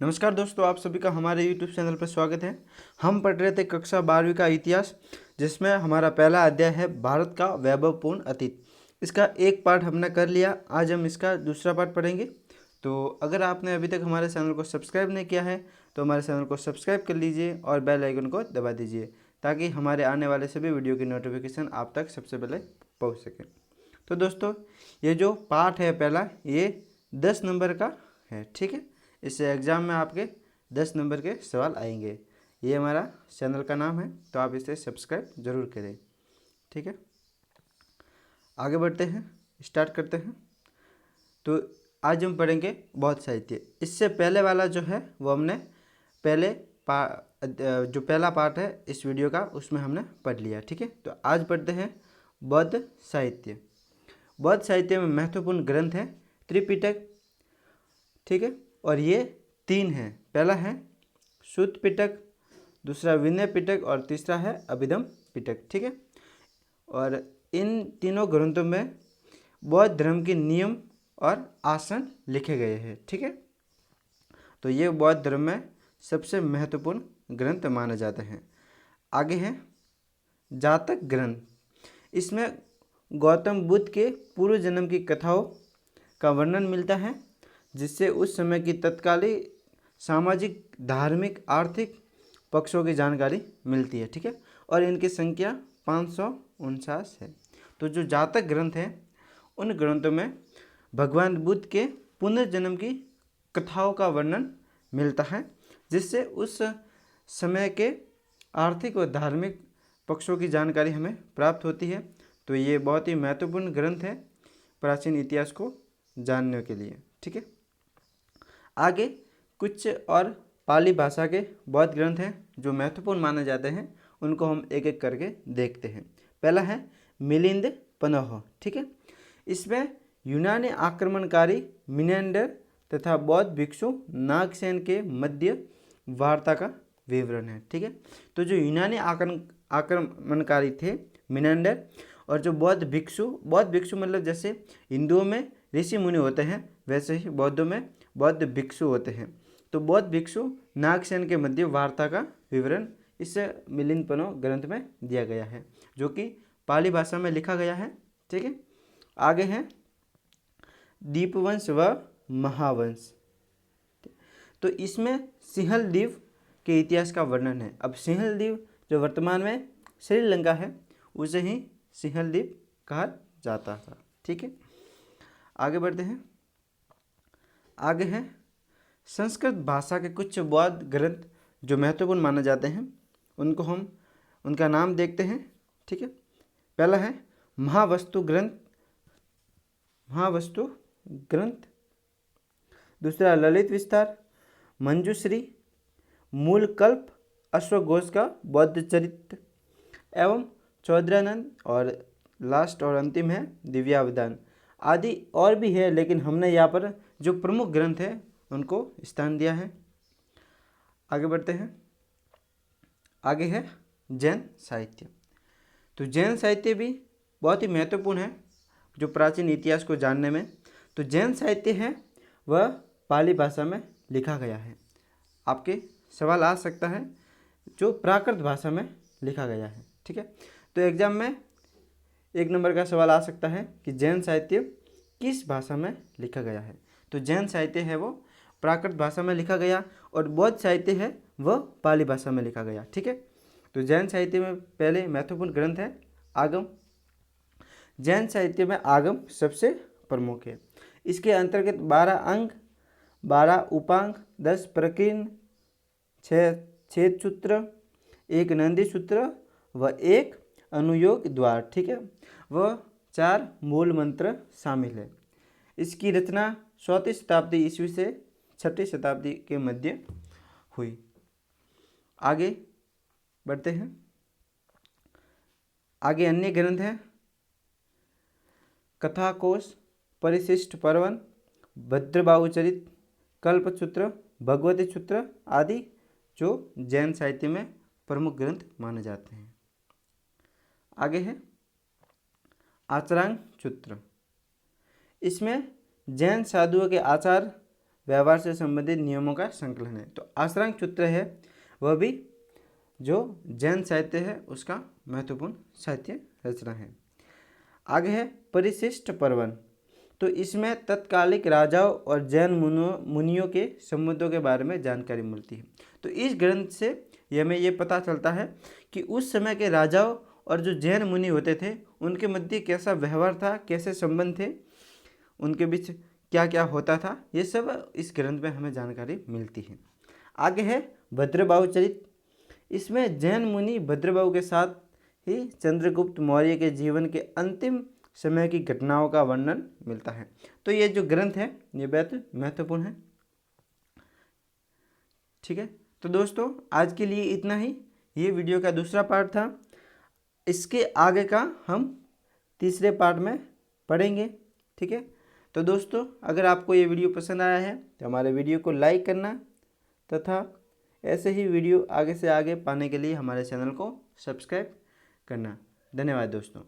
नमस्कार दोस्तों, आप सभी का हमारे YouTube चैनल पर स्वागत है। हम पढ़ रहे थे कक्षा 12वीं का इतिहास, जिसमें हमारा पहला अध्याय है भारत का वैभवपूर्ण अतीत। इसका एक पार्ट हमने कर लिया, आज हम इसका दूसरा पार्ट पढ़ेंगे। तो अगर आपने अभी तक हमारे चैनल को सब्सक्राइब नहीं किया है तो हमारे चैनल को सब्सक्राइब कर लीजिए और बेल आइकन को दबा दीजिए, ताकि हमारे आने वाले सभी वीडियो की नोटिफिकेशन आप तक सबसे पहले पहुँच सके। तो दोस्तों, ये जो पार्ट है पहला, ये 10 नंबर का है, ठीक है। इससे एग्ज़ाम में आपके 10 नंबर के सवाल आएंगे। ये हमारा चैनल का नाम है, तो आप इसे सब्सक्राइब ज़रूर करें, ठीक है। आगे बढ़ते हैं, स्टार्ट करते हैं। तो आज हम पढ़ेंगे बौद्ध साहित्य। इससे पहले वाला जो है वो हमने जो पहला पार्ट है इस वीडियो का, उसमें हमने पढ़ लिया, ठीक है। तो आज पढ़ते हैं बौद्ध साहित्य। बौद्ध साहित्य में महत्वपूर्ण ग्रंथ है त्रिपिटक, ठीक है। और ये 3 हैं। पहला है सूत पिटक, दूसरा विनय पिटक और तीसरा है अभिधम पिटक, ठीक है। और इन तीनों ग्रंथों में बौद्ध धर्म के नियम और आसन लिखे गए हैं, ठीक है। तो ये बौद्ध धर्म में सबसे महत्वपूर्ण ग्रंथ माने जाते हैं। आगे है जातक ग्रंथ। इसमें गौतम बुद्ध के पूर्व जन्म की कथाओं का वर्णन मिलता है, जिससे उस समय की तत्कालीन सामाजिक, धार्मिक, आर्थिक पक्षों की जानकारी मिलती है, ठीक है। और इनकी संख्या 549 है। तो जो जातक ग्रंथ हैं, उन ग्रंथों में भगवान बुद्ध के पुनर्जन्म की कथाओं का वर्णन मिलता है, जिससे उस समय के आर्थिक और धार्मिक पक्षों की जानकारी हमें प्राप्त होती है। तो ये बहुत ही महत्वपूर्ण ग्रंथ है प्राचीन इतिहास को जानने के लिए, ठीक है। आगे कुछ और पाली भाषा के बौद्ध ग्रंथ हैं जो महत्वपूर्ण माने जाते हैं, उनको हम एक एक करके देखते हैं। पहला है मिलिंद पनोह, ठीक है। इसमें यूनानी आक्रमणकारी मिनेंडर तथा बौद्ध भिक्षु नागसेन के मध्य वार्ता का विवरण है, ठीक है। तो जो यूनानी आक्रमणकारी थे मिनेंडर, और जो बौद्ध भिक्षु मतलब जैसे हिंदुओं में ऋषि मुनि होते हैं, वैसे ही बौद्धों में बौद्ध भिक्षु होते हैं। तो बौद्ध भिक्षु नागसेन के मध्य वार्ता का विवरण इस मिलिंद पनोह ग्रंथ में दिया गया है, जो कि पाली भाषा में लिखा गया है, ठीक है। आगे है दीपवंश व महावंश। तो इसमें सिंहल द्वीप के इतिहास का वर्णन है। अब सिंहल द्वीप जो वर्तमान में श्रीलंका है, उसे ही सिंहल द्वीप कहा जाता था, ठीक है। आगे बढ़ते हैं। आगे है संस्कृत भाषा के कुछ बौद्ध ग्रंथ जो महत्वपूर्ण माने जाते हैं, उनको हम उनका नाम देखते हैं, ठीक है। पहला है महावस्तु ग्रंथ, दूसरा ललित विस्तार, मंजूश्री, मूलकल्प, अश्वघोष का बौद्ध चरित्र एवं चौधरानंद, और लास्ट और अंतिम है दिव्यावदान आदि और भी है, लेकिन हमने यहाँ पर जो प्रमुख ग्रंथ है उनको स्थान दिया है। आगे बढ़ते हैं। आगे है जैन साहित्य। तो जैन साहित्य भी बहुत ही महत्वपूर्ण है जो प्राचीन इतिहास को जानने में। तो जैन साहित्य है वह पाली भाषा में लिखा गया है। आपके सवाल आ सकता है जो प्राकृत भाषा में लिखा गया है, ठीक है। तो एग्जाम में 1 नंबर का सवाल आ सकता है कि जैन साहित्य किस भाषा में लिखा गया है। तो जैन साहित्य है वो प्राकृत भाषा में लिखा गया, और बौद्ध साहित्य है वह पाली भाषा में लिखा गया, ठीक है। तो जैन साहित्य में पहले महत्वपूर्ण ग्रंथ है आगम। जैन साहित्य में आगम सबसे प्रमुख है। इसके अंतर्गत 12 अंग, 12 उपांग, 10 प्रकीर्ण, 6 छेद सूत्र, 1 नंदी सूत्र व 1 अनुयोग द्वार, ठीक है। वह 4 मूल मंत्र शामिल है। इसकी रचना 4वीं शताब्दी ईस्वी से 6वीं शताब्दी के मध्य हुई। आगे बढ़ते हैं। आगे अन्य ग्रंथ हैं कथाकोश, परिशिष्ट पर्वन, भद्रबाहु चरित, कल्पसूत्र, भगवती सूत्र आदि, जो जैन साहित्य में प्रमुख ग्रंथ माने जाते हैं। आगे है आचरांग सूत्र। इसमें जैन साधुओं के आचार, व्यवहार से संबंधित नियमों का संकलन है। तो आश्रंग सूत्र है वह भी जो जैन साहित्य है उसका महत्वपूर्ण साहित्य रचना है। आगे है परिशिष्ट पर्वन। तो इसमें तत्कालिक राजाओं और जैन मुनियों के संबंधों के बारे में जानकारी मिलती है। तो इस ग्रंथ से हमें ये पता चलता है कि उस समय के राजाओं और जो जैन मुनि होते थे उनके मध्य कैसा व्यवहार था, कैसे संबंध थे, उनके बीच क्या क्या होता था, ये सब इस ग्रंथ में हमें जानकारी मिलती है। आगे है भद्रबाहु चरित। इसमें जैन मुनि भद्रबाहु के साथ ही चंद्रगुप्त मौर्य के जीवन के अंतिम समय की घटनाओं का वर्णन मिलता है। तो ये जो ग्रंथ है ये बेहद महत्वपूर्ण है। ठीक है, तो दोस्तों आज के लिए इतना ही। ये वीडियो का दूसरा पार्ट था। इसके आगे का हम तीसरे पार्ट में पढ़ेंगे। ठीक है, तो दोस्तों अगर आपको ये वीडियो पसंद आया है तो हमारे वीडियो को लाइक करना तथा ऐसे ही वीडियो आगे से आगे पाने के लिए हमारे चैनल को सब्सक्राइब करना। धन्यवाद दोस्तों।